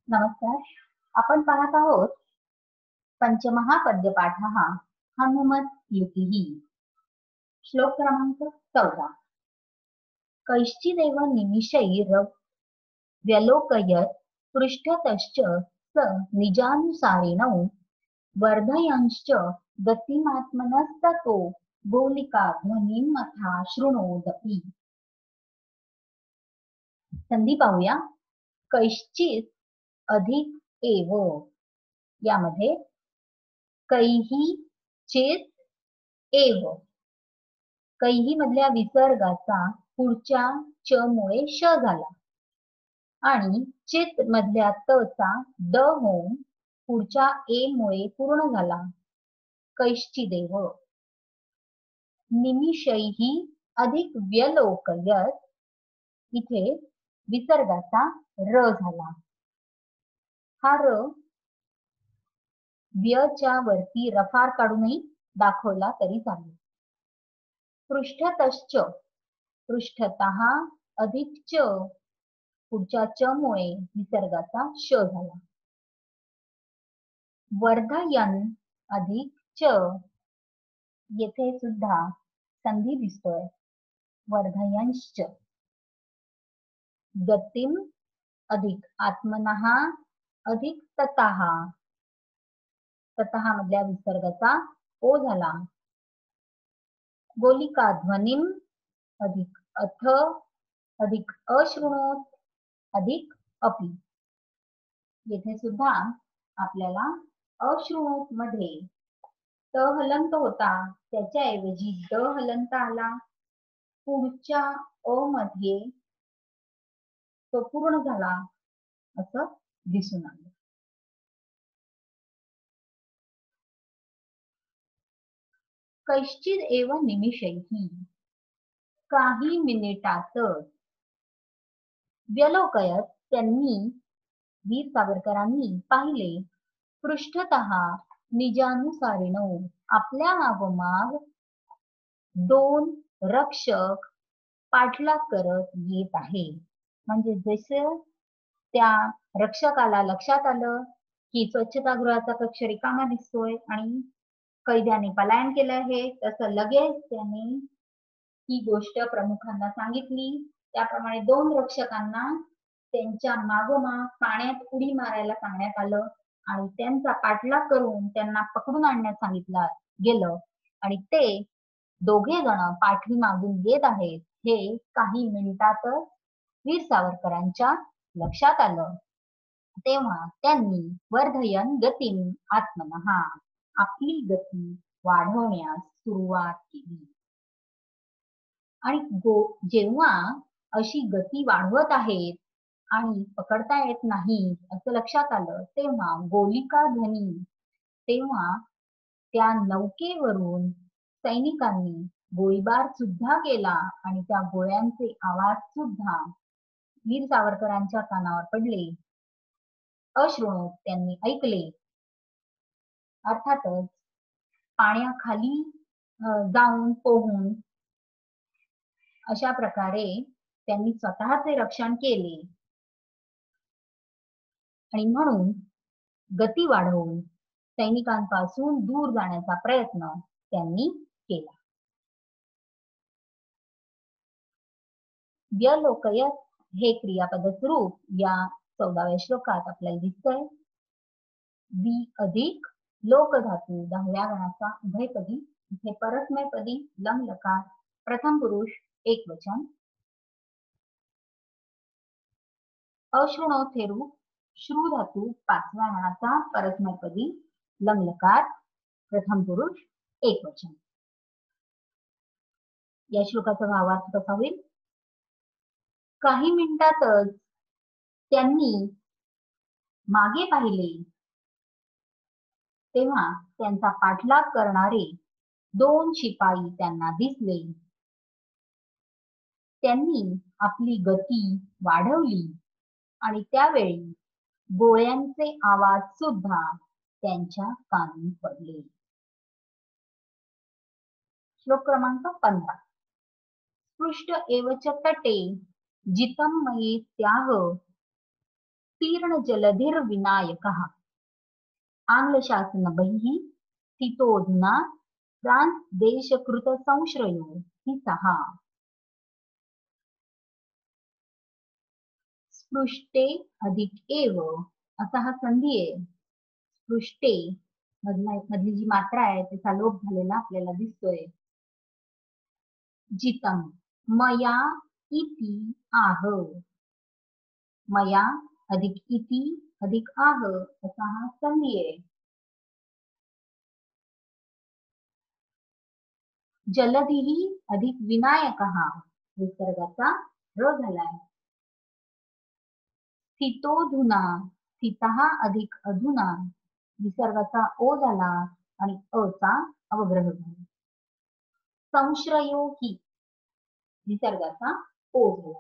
नमस्कार. आपण पाहत आहोत पंचमहापद्यपाठः हनुमद्युतिः. श्लोक क्रमांक 14. कैश्चिदेव निमिषैर्व्यलोकयत् पृष्ठतश्च स निजानुसारिणौ वर्धयंश्च गतिमात्मनस्ततो गोलिकाध्वनिमथा शृणोदपि. संधी पाहूया. कैश्चित अधिक एव, यामध्ये कैही चेत एव, कैही मधल्या विसर्गाचा पुढच्या च मुळे श झाला आणि चित मधल्या त चा द होऊन पुढच्या ए मुळे पूर्ण झाला. कैश्चिदेव. निमिषैही अधिक व्यलोकयत, इथे विसर्गाचा र झाला. हा र व्यच्या वरती रफार काढूनही दाखवला तरी चालेल. पृष्ठतश्च, पृष्ठतः अधिक च, पुढच्या च मुळे विसर्गाचा श झाला. वर्धयन अधिक च, येथे सुद्धा संधी दिसतोय. वर्धयंश्च. गतिम अधिक आत्मनः अधिक ततः, ततः मधल्या विसर्गाचा ओ झाला. गोलिका ध्वनिम अधिक अथ अधिक अशृणोत अधिक अपि. येथे सुद्धा आपल्याला अशृणोत मध्ये त हलंत होता, त्याच्याऐवजी द हलंत आला. पुढच्या अ मध्ये तो पूर्ण झाला असं दिसून आलं. कैश्चिद एव निमिषैही, काही मिनिटात. व्यलोकयत, त्यांनी वीर सावरकरांनी पाहिले. पृष्ठतः निजानुसारिणो, आपल्या मागोमाग दोन रक्षक पाठलाग करत येत आहे. म्हणजे जसं त्या रक्षकाला लक्षात आलं की स्वच्छतागृहाचा कक्ष रिकामा दिसतोय आणि कैद्याने पलायन केलं आहे, तसं लगेच त्याने ही गोष्ट प्रमुखांना सांगितली. त्याप्रमाणे दोन रक्षकांना त्यांच्या मागोमाग पाण्यात उडी मारायला सांगण्यात आलं आणि त्यांचा पाठलाग करून त्यांना पकडून आणण्यास सांगितलं गेलं आणि ते दोघे जण पाठीमागून येत आहेत हे काही मिनिटातच वीर सावरकरांच्या लक्षात आलं. तेव्हा त्यांनी वर्धयन गतीम आत्मनः, आपली गती वाढवण्यास सुरुवात केली. आणि जेव्हा अशी गती वाढवत आहेत आणि पकडता येत नाही असं लक्षात आलं, तेव्हा गोलिका ध्वनी, तेव्हा त्या नौकेवरून सैनिकांनी गोळीबार सुद्धा केला आणि त्या गोळ्यांचे आवाज सुद्धा वीर सावरकरांच्या कानावर पडले. अश्रुणोत, त्यांनी ऐकले. अर्थातच पाण्याखाली जाऊन पोहून अशा प्रकारे त्यांनी स्वतःचे रक्षण केले आणि म्हणून गती वाढवून सैनिकांपासून दूर जाण्याचा प्रयत्न त्यांनी केला. व्यलोकयत हे क्रियापद स्वरूप या 14व्या श्लोकात आपल्याला दिसतंय. वि अधिक लोक धातू 10व्या गणाचा उभयपदी, इथे परस्मैपदी लम लकार, प्रथम पुरुष एकवचन. अशृणोत हे रूप श्रू धातू 5व्या गणाचा परस्मैपदी लम लकार, प्रथम पुरुष एकवचन. या श्लोकाचा भावार्थ कसा होईल? काही मिनिटातच त्यांनी मागे पाहिले तेव्हा त्यांचा पाठलाग करणारे दोन शिपाई त्यांना दिसले. त्यांनी आपली गती वाढवली आणि त्यावेळी गोळ्यांचे आवाज सुद्धा त्यांच्या कानी पडले. श्लोक क्रमांक 15. स्पृष्ट एवच तटे जितम मये त्याह तीर्ण जलधिर विनायकः आंग्लशासन बहिः स्थितोऽधुना फ्रान्स देशकृत संश्रयो हि सः स्पृष्टे अधिक एव असा हा संधी आहे. स्पृष्टे मधली जी मात्रा आहे त्याचा लोप झालेला आपल्याला दिसतोय. जितम मया इति आह मया अधिक इति अधिक आह असा हा संधी आहे. जलधिही अधिक विनायकः विसर्गाचा र झालाय. स्थितोधुना स्थितः अधिक अधुना विसर्गाचा ओ झाला आणि अचा अवग्रह झाला. संश्रयो ही विसर्गाचा ओ झाला.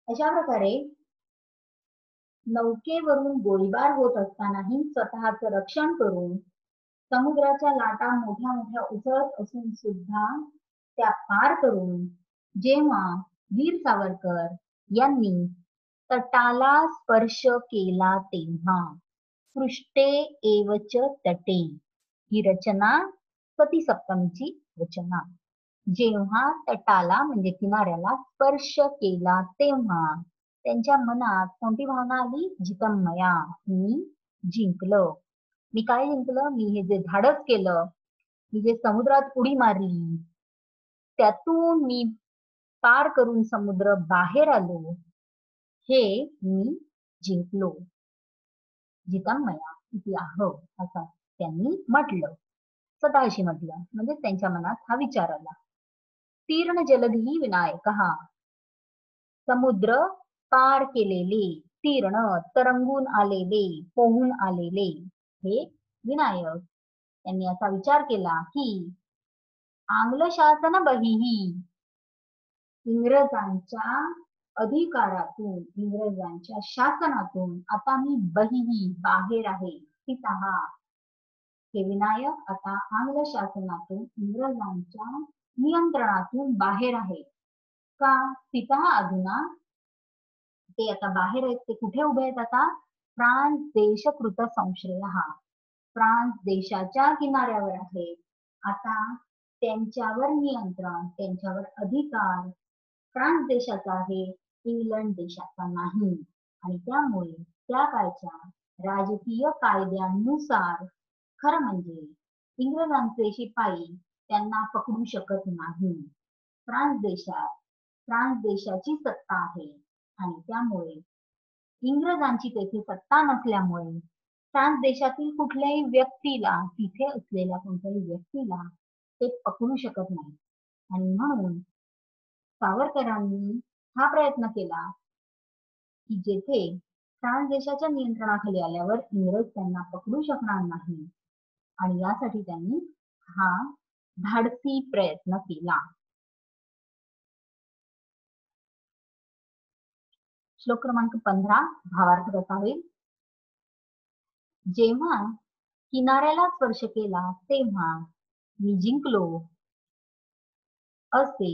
अशा प्रकारे नौकेवरून गोळीबार होत असतानाही स्वतःचं रक्षण करून समुद्राच्या लाटा मोठ्या मोठ्या उसळत असून सुद्धा त्या पार करून जेव्हा वीर सावरकर यांनी तटाला स्पर्श केला तेव्हा पृष्ठे एवच तटे ही रचना सती सप्तमीची रचना. जेव्हा तटाला म्हणजे किनाऱ्याला स्पर्श केला तेव्हा त्यांच्या मनात कोणती भावना आली? जितमया मी जिंकलं. मी काय जिंकलं? मी हे जे धाडस केलं, मी जे समुद्रात उडी मारली, त्यातून मी पार करून समुद्र बाहेर आलो, हे मी जिंकलो. जितमया इति आह असं त्यांनी म्हटलं, स्वतःशी म्हटलं, म्हणजे त्यांच्या मनात हा विचार आला. तीर्ण जलधी विनायकः समुद्र पार केलेले, तीर्ण तरंगून आलेले, पोहून आलेले हे विनायक. त्यांनी असा विचार केला की आंग्ल शासन बहिही इंग्रजांच्या अधिकारातून इंग्रजांच्या शासनातून आता मी बहिही बाहेर आहे. स्थितः हे विनायक आता आंग्ल शासनातून इंग्रजांच्या नियंत्रणातून बाहेर आहे. का? स्थितः अधुना ते आता बाहेर आहेत. ते कुठे उभे आहेत आता? फ्रान्स देशकृत संश्रयः फ्रान्स देशाच्या किनाऱ्यावर आहे. आता त्यांच्यावर नियंत्रण, त्यांच्यावर अधिकार फ्रान्स देशाचा आहे, इंग्लंड देशाचा नाही. आणि त्यामुळे त्या काळच्या राजकीय कायद्यानुसार खरं म्हणजे इंग्रजांचे शिपाई त्यांना पकडू शकत नाही. फ्रान्स देशाची सत्ता आहे आणि त्यामुळे इंग्रजांची तेथे सत्ता नसल्यामुळे फ्रान्स देशातील कुठल्याही व्यक्तीला, तिथे असलेल्या कोणत्याही व्यक्तीला ते पकडू शकत नाही. आणि म्हणून सावरकरांनी हा प्रयत्न केला की जेथे फ्रान्स देशाच्या नियंत्रणाखाली आल्यावर इंग्रज त्यांना पकडू शकणार नाही, आणि यासाठी त्यांनी हा धाडसी प्रयत्न केला. श्लोक क्रमांक 15 भावार्थ कसा होईल? जेव्हा किनाऱ्याला स्पर्श केला तेव्हा मी जिंकलो असे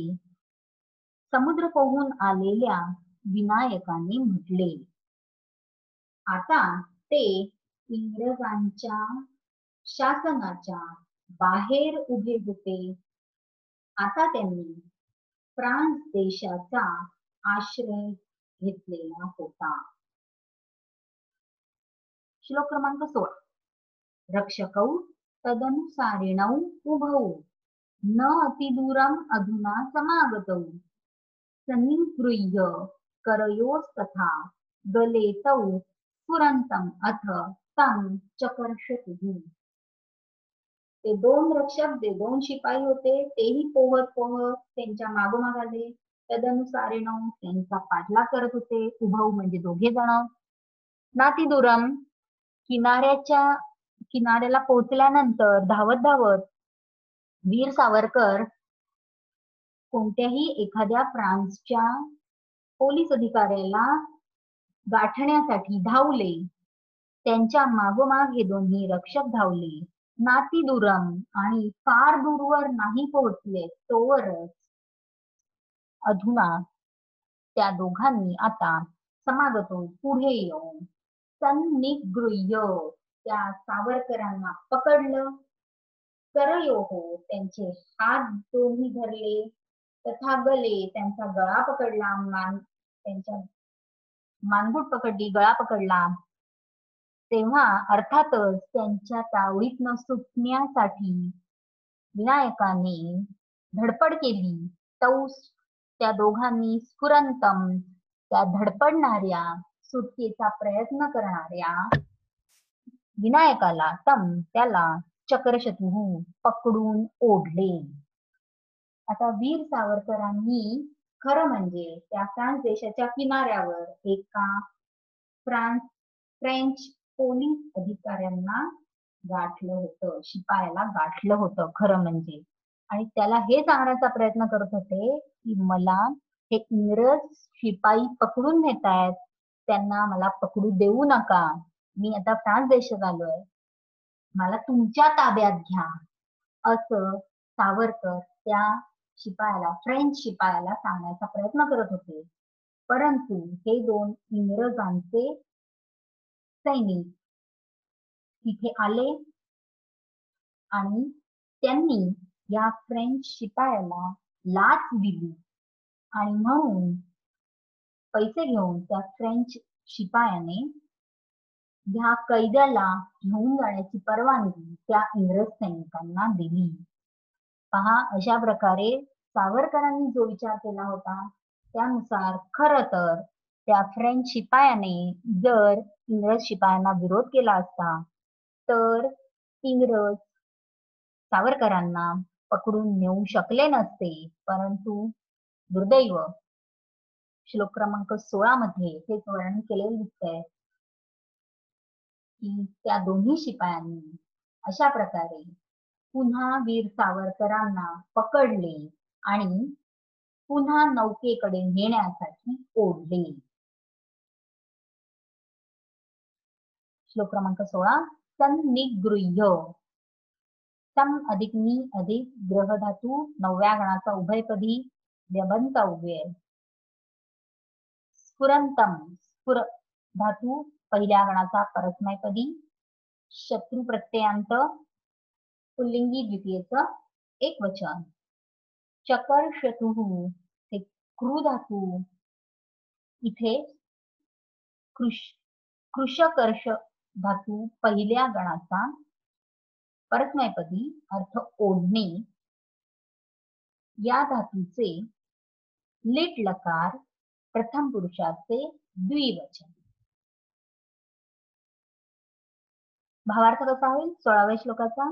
समुद्र पोहून आलेल्या विनायकाने म्हटले. आता ते इंग्रजांच्या शासनाच्या बाहेर उभे होते. आता त्यांनी फ्रान्स देशाचा आश्रय घेतलेला होता. श्लोक क्रमांक 16 रक्षकौ तदनुसारिणौ उभौ न अतिदूरम अधुना समागतौ सन्निगृह्य करयोस्तथा गले तौ स्फुरन्तम् अथ तं चकर्षतुः. ते दोन रक्षक, जे दोन शिपाई होते, तेही पोहत पोहत त्यांच्या मागोमाग आले. तदनुसारिणौ त्यांचा पाठलाग करत होते. उभौ म्हणजे दोघे जण. नातिदूरम किनाऱ्याला पोहोचल्यानंतर धावत धावत वीर सावरकर कोणत्याही एखाद्या फ्रान्सच्या पोलीस अधिकाऱ्याला गाठण्यासाठी धावले. त्यांच्या मागोमाग हे दोन्ही रक्षक धावले. नातिदूरम आणि फार दूरवर नाही पोहोचले तोवरच अधुना त्या दोघांनी आता समागतो पुढे येऊन सन्निगृह्य त्या सावरकरांना पकडलं, करयोः त्यांचे हात दोन्ही धरले, तथा गले त्यांचा गळा पकडला, त्यांच्या मानगूट पकडली, गळा पकडला. तेव्हा अर्थातच त्यांच्या तावडीतनं सुटण्यासाठी विनायकाने धडपड केली. तौस त्या दोघांनी स्फुरंतम त्या धडपडणाऱ्या, सुटकेचा प्रयत्न करणाऱ्या विनायकाला त्याला चक्रशतुः पकडून ओढले. आता वीर सावरकरांनी खरं म्हणजे त्या फ्रान्स देशाच्या किनाऱ्यावर एका फ्रेंच पोलीस अधिकाऱ्यांना गाठलं होतं, शिपायाला गाठलं होतं खरं म्हणजे. आणि त्याला हे सांगण्याचा प्रयत्न करत होते की मला हे इंग्रज शिपाई पकडून नेतायत, त्यांना मला पकडू देऊ नका, मी आता फ्रान्स देशात आलोय, मला तुमच्या ताब्यात घ्या, असं सावरकर त्या शिपायाला, फ्रेंच शिपायाला सांगण्याचा प्रयत्न करत होते. परंतु हे दोन इंग्रजांचे सैनिक तिथे आले आणि त्यांनी या फ्रेंच शिपायाला लाच दिली आणि म्हणून पैसे घेऊन त्या फ्रेंच शिपायाने ह्या कैद्याला घेऊन जाण्याची परवानगी त्या इंग्रज सैनिकांना दिली. पहा, अशा प्रकारे सावरकरांनी जो विचार केला होता त्यानुसार खरं तर त्या फ्रेंच शिपायाने जर इंग्रज शिपायांना विरोध केला असता तर इंग्रज सावरकरांना पकडून नेऊ शकले नसते. परंतु दुर्दैव श्लोक क्रमांक 16 मध्ये हेच वर्णन केलेले दिसतंय की त्या दोन्ही शिपायांनी अशा प्रकारे पुन्हा वीर सावरकरांना पकडले आणि पुन्हा नौकेकडे नेण्यासाठी ओढले. श्लोक क्रमांक 16 सन्निगृह्य, सम अधिक नि अधिक ग्रह धातू 9व्या गणाचा उभयपदी व्यबंत अव्यय. स्फुरंतम स्फुर धातू पहिल्या गणाचा परस्मैपदी शत्रु प्रत्ययांत पुल्लिंगी द्वितीयेचं एकवचन. चकर्षतुः हे क्रू धातू इथे कृशकर्ष धातू पहिल्या गणाचा परस्मैपदी अर्थ ओढणे, या धातूचे लिट लकार प्रथम पुरुषाचे द्विवचन. भावार्थ कसा होईल 16व्या श्लोकाचा?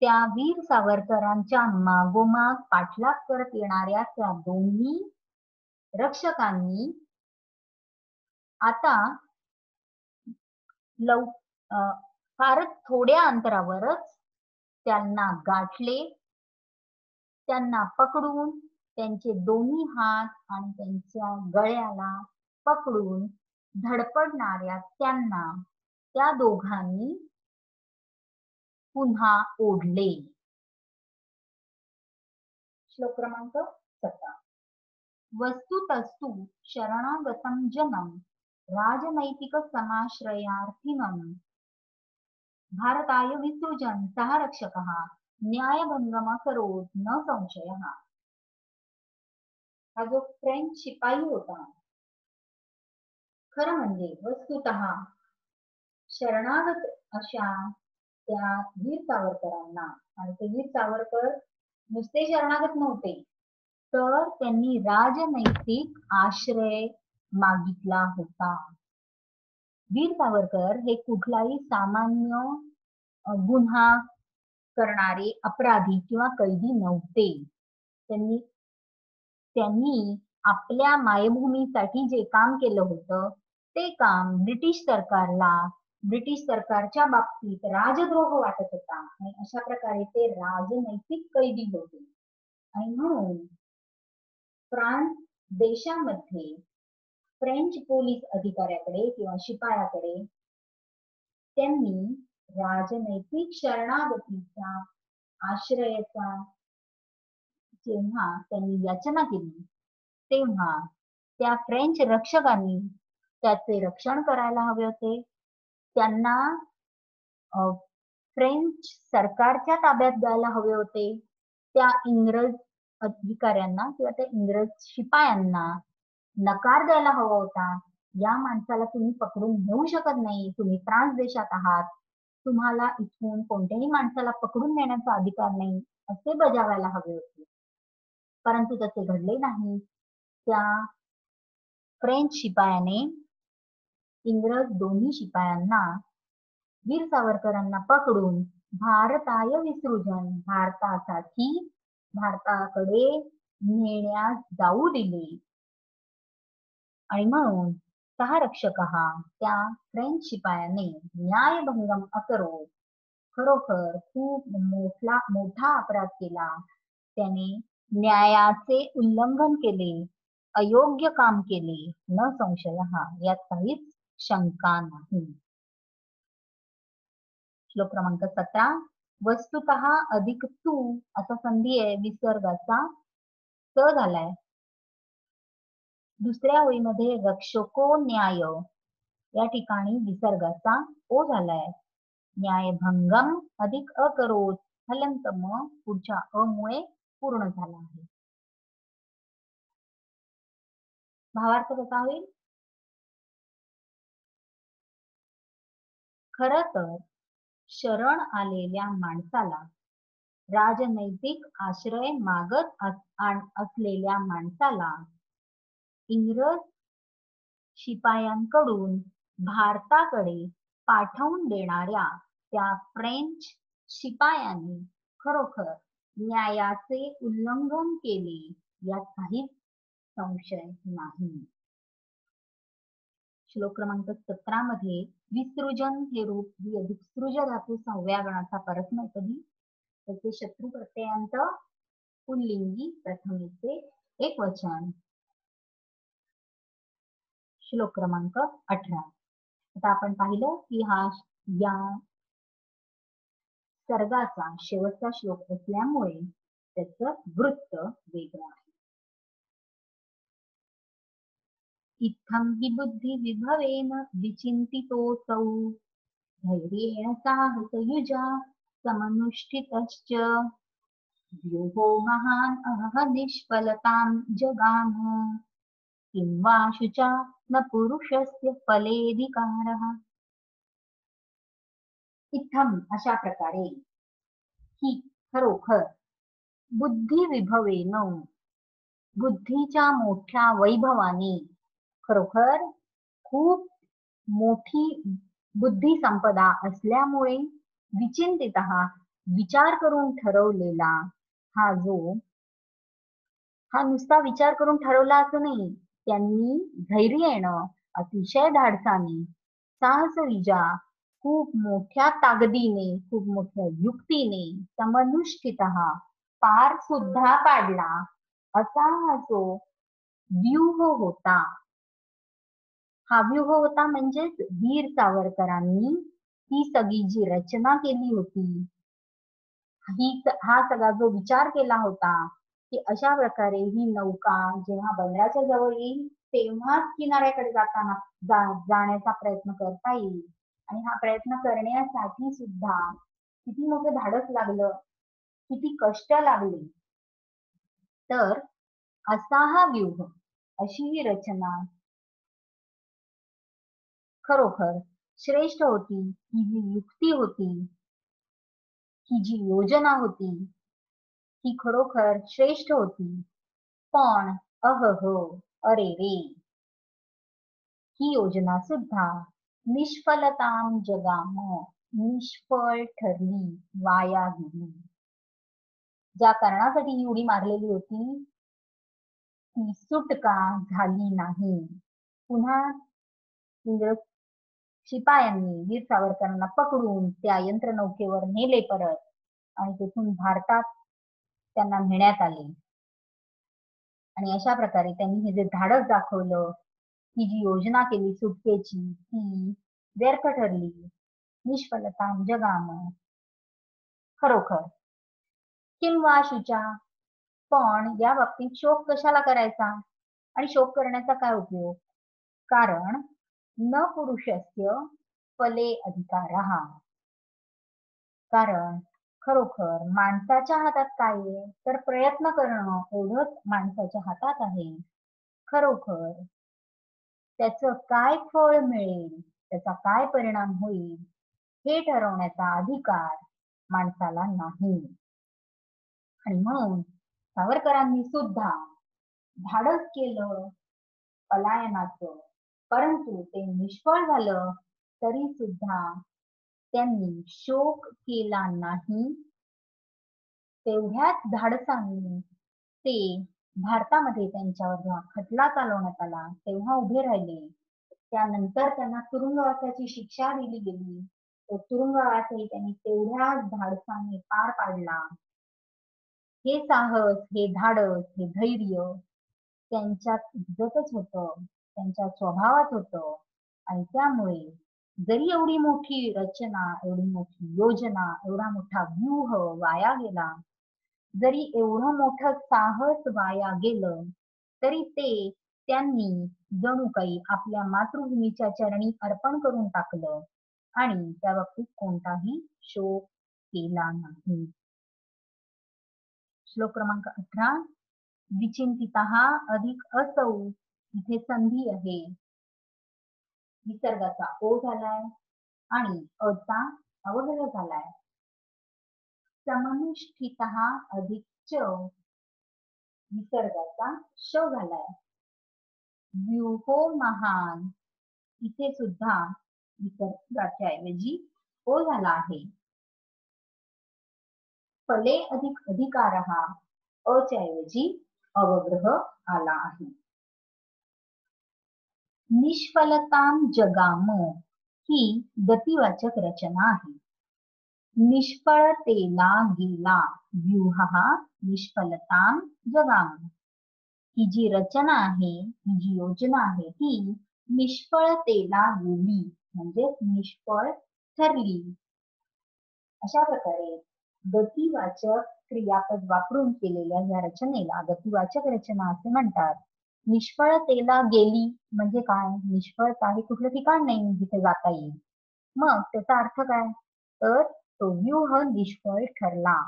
त्या वीर सावरकरांच्या मागोमाग पाठलाग करत येणाऱ्या त्या दोन्ही रक्षकांनी आता फारच थोड्या अंतरावरच त्यांना गाठले, त्यांना पकडून त्यांचे दोन्ही हात आणि त्यांच्या गळ्याला पकडून धडपडणाऱ्या त्यांना त्या दोघांनी पुन्हा ओढले. श्लोक क्रमांक 17 वस्तुतस्तु शरणागतं जनम राजनैतिक समाश्रयार्थिनं भारताय विसृजन सह रक्षकः न्यायभंगम करोत न संशयः. हा जो फ्रेंच शिपाई होता खरं म्हणजे वस्तुतः शरणागत अशा त्या वीर सावरकरांना, आणि ते वीर सावरकर नुसते शरणागत नव्हते तर त्यांनी राजनैतिक आश्रय मागितला होता. वीर सावरकर हे कुठलाही सामान्य गुन्हा करणारे अपराधी किंवा कैदी नव्हते. त्यांनी आपल्या मायभूमीसाठी जे काम केलं होतं ते काम ब्रिटिश सरकारच्या बाबतीत राजद्रोह वाटत होता आणि अशा प्रकारे ते राजनैतिक कैदी होते. आणि म्हणून फ्रान्स देशामध्ये फ्रेंच पोलीस अधिकाऱ्याकडे किंवा शिपायाकडे त्यांनी राजनैतिक शरणागतीचा आश्रयाचा जेव्हा त्यांनी याचना केली तेव्हा त्या फ्रेंच रक्षकांनी त्याचे रक्षण करायला हवे होते. त्यांना फ्रेंच सरकारच्या ताब्यात द्यायला हवे होते. त्या इंग्रज अधिकाऱ्यांना किंवा त्या इंग्रज शिपायांना नकार द्यायला हवा होता. या माणसाला तुम्ही पकडून नेऊ शकत नाही, तुम्ही फ्रान्स देशात आहात, तुम्हाला इथून कोणत्याही माणसाला पकडून नेण्याचा अधिकार नाही, असे बजावायला हवे होते. परंतु तसे घडले नाही. त्या फ्रेंच शिपायाने इंग्रज दोन्ही शिपायांना वीर सावरकरांना पकडून भारताय विसृजन, भारताकडे नेण्यास जाऊ दिले. आणि म्हणून सहारक्षक त्या फ्रेंच शिपायाने न्यायभंगम अकरो, खरोखर खूप मोठा अपराध केला. त्याने न्यायाचे उल्लंघन केले, अयोग्य काम केले, न संशय यात काहीच शंका नाही. श्लोक क्रमांक 17. वस्तुतः अधिक तू असा संधी आहे, विसर्गाचा स झालाय. दुसऱ्या ओळीमध्ये रक्षको न्याय या ठिकाणी विसर्गाचा ओ झालाय. न्यायभंगम अधिक अकरोत हलंत म पुढच्या अ मुळे पूर्ण झाला आहे. भावार्थ कसा होईल? खर तर शरण आलेल्या माणसाला, राजनैतिक आश्रय मागत असलेल्या माणसाला इंग्रज शिपायांकडून भारताकडे पाठवून देणाऱ्या त्या फ्रेंच शिपायांनी खरोखर न्यायाचे उल्लंघन केले, यात काहीच संशय नाही. श्लोक क्रमांक 17 मध्ये विसृजन हे रूप अधिक सृज धातू 6व्या गणाचा परस्मैपदी, त्याचे शत्रू प्रत्ययांत पुल्लिंगी प्रथमेचे एकवचन. श्लोक क्रमांक 18. आता आपण पाहिलं की हा या सर्गाचा शेवटचा श्लोक असल्यामुळे त्याचं वृत्त वेगळं आहे. इत्थं विबुद्धि विभवेन विचिन्तितोऽसौ धैर्येण साहसयुजा समनुष्ठितश्च व्यूहो महान् अहह निष्फलतां जगाम किं वा शुचा न पुरुषस्य फलेधिकारः. इत्थं अशा प्रकारे, ही खरोखर बुद्धी विभवेन बुद्धीच्या मोठ्या वैभवाने, खरोखर खूप मोठी बुद्धी संपदा असल्यामुळे विचिंतित विचार करून ठरवलेला हा नुसता विचार करून ठरवला असं नाही, त्यांनी धैर्येण अतिशय धाडसाने साहसविजा खूप मोठ्या ताकदीने, खूप मोठ्या युक्तीने समनुष्ठित पार सुद्धा पाडला असा हा जो व्यूह होता. हा व्यूह होता म्हणजेच वीर सावरकरांनी ही सगळी जी रचना केली होती, हा सगळा जो विचार केला होता की अशा प्रकारे ही नौका जेव्हा बंदराच्या जवळ येईल तेव्हाच किनाऱ्याकडे जाण्याचा प्रयत्न करता येईल. आणि हा प्रयत्न करण्यासाठी सुद्धा किती मोठं धाडस लागलं, किती कष्ट लागले. तर असा हा व्यूह, अशी ही रचना खरोखर श्रेष्ठ होती. ही जी युक्ती होती, ही जी योजना होती, ही खरोखर श्रेष्ठ होती. पण अरे रे, ही योजना सुद्धा निष्फलतां जगाम, निष्फळ ठरली, वाया गेली. ज्या कारणासाठी ही उडी मारलेली होती ती सुटका झाली नाही. पुन्हा इंग्रज शिपायांनी वीर सावरकरांना पकडून त्या यंत्रनौकेवर नेले परत, आणि तेथून भारतात त्यांना नेण्यात आले. आणि अशा प्रकारे त्यांनी हे जे धाडस दाखवलं, ही जी योजना केली सुटकेची, ती व्यर्थ ठरली, निष्फलता जगाम. खरोखर किंवा शुचा, पण या बाबतीत शोक कशाला करायचा? आणि शोक करण्याचा काय उपयोग? कारण न पुरुषस्य फले अधिकारः. कारण खरोखर माणसाच्या हातात काय आहे? तर प्रयत्न करणं एवढंच माणसाच्या हातात आहे. खरोखर त्याचं काय फळ मिळेल, त्याचा काय परिणाम होईल, हे ठरवण्याचा अधिकार माणसाला नाही. आणि म्हणून सावरकरांनी सुद्धा धाडस केलं पलायनाचं, परंतु ते निष्फळ झालं तरी सुद्धा त्यांनी शोक केला नाही. तेवढ्याच धाडसाने ते भारतामध्ये त्यांच्यावर जेव्हा खटला चालवण्यात आला तेव्हा उभे राहिले. त्यानंतर त्यांना तुरुंगवासाची शिक्षा दिली गेली. तो तुरुंगवासही त्यांनी तेवढ्याच धाडसाने पार पाडला. हे साहस, हे धाडस, हे धैर्य त्यांच्यात इज्जतच होतं, त्यांच्या स्वभावात होतं. आणि त्यामुळे जरी एवढी मोठी रचना, एवढी मोठी योजना, एवढा मोठा व्यूह वाया गेला, जरी एवढं मोठं साहस वाया गेलं, तरी ते त्यांनी जणू काही आपल्या मातृभूमीच्या चरणी अर्पण करून टाकलं आणि त्या बाबतीत कोणताही शोक केला नाही. श्लोक क्रमांक 18. विचिंतितः अधिक असौ. इथे संधी आहे. निसर्गाचा ओ झालाय आणि अचा अवघड झालाय. समनुष्ठितः अधिक च. निसर्गाचा श झालाय. व्यूहो महान. इथे सुद्धा निसर्गाच्या ऐवजी ओ झाला आहे. फले अधिक अधिकारः. अच्या ऐवजी अवग्रह आला आहे. निष्फलतां जगाम ही गतिवाचक रचना आहे. निष्फळतेला गेला व्यूह निष्फलतां जगाम. ही जी रचना आहे, ही जी योजना आहे, ती निष्फळतेला गेली म्हणजे निष्फळ ठरली. अशा प्रकारे गतिवाचक क्रियापद वापरून केलेल्या या रचनेला गतिवाचक रचना असे म्हणतात. निष्फळतेला गेली म्हणजे काय? निष्फळता हे कुठलं ठिकाण नाही जिथे जाता येईल. मग त्याचा अर्थ काय? तर तो व्यूह निष्फळ ठरला.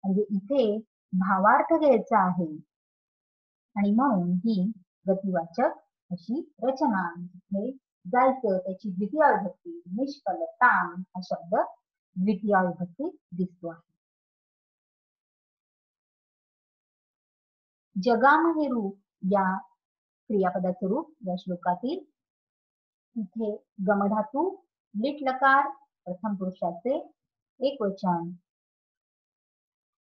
म्हणजे इथे भावार्थ घ्यायचा आहे आणि म्हणून ही गतिवाचक अशी रचना. जिथे जायचं त्याची द्वितीय विभक्ती निष्फलतां हा शब्द द्वितीय विभक्ती दिसतो आहे. जगाम हे रूप या क्रियापदाचे रूप या श्लोकातील. इथे गमधातू लिट लकार प्रथम पुरुषाचे एकवचन.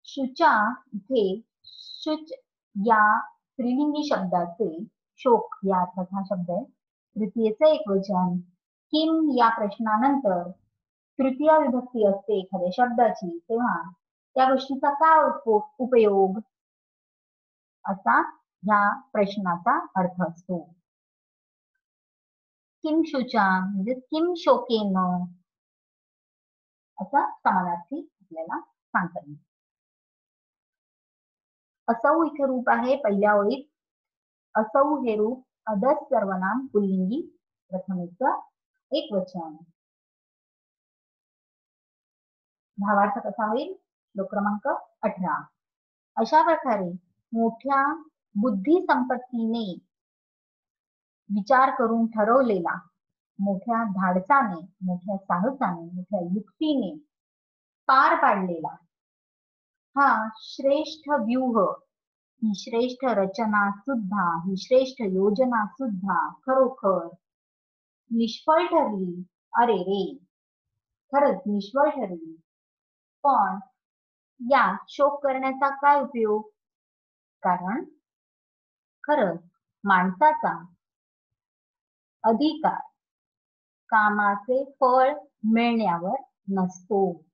शुचा इथे शुच या स्त्रीलिंगी शब्दाचे शोक या अर्थात हा शब्द आहे. तृतीयेचे एकवचन. किम या प्रश्नानंतर तृतीय विभक्ती असते एखाद्या शब्दाची तेव्हा त्या गोष्टीचा काय उपयोग असा ह्या प्रश्नाचा अर्थ असतो. किम शुचा म्हणजे किम शोकेन असा समानार्थी आपल्याला सांगता येईल. असौ इथे रूप आहे पहिल्या ओळीत. असौ हे रूप अदस सर्वनाम पुल्लिंगी प्रथमेचं एकवचन. भावार्थ कसा होईल? श्लोक क्रमांक 18. अशा प्रकारे मोठ्या बुद्धी संपत्तीने विचार करून ठरवलेला, मोठ्या धाडसाने, मोठ्या साहसाने, मोठ्या युक्तीने पार पाडलेला हा श्रेष्ठ व्यूह, ही श्रेष्ठ रचना सुद्धा, ही श्रेष्ठ योजना सुद्धा खरोखर निष्फळ ठरली. अरे रे, खरंच निष्फळ ठरली. पण या शोक करण्याचा काय उपयोग? कारण खरंच माणसाचा अधिकार कामाचे फळ मिळण्यावर नसतो.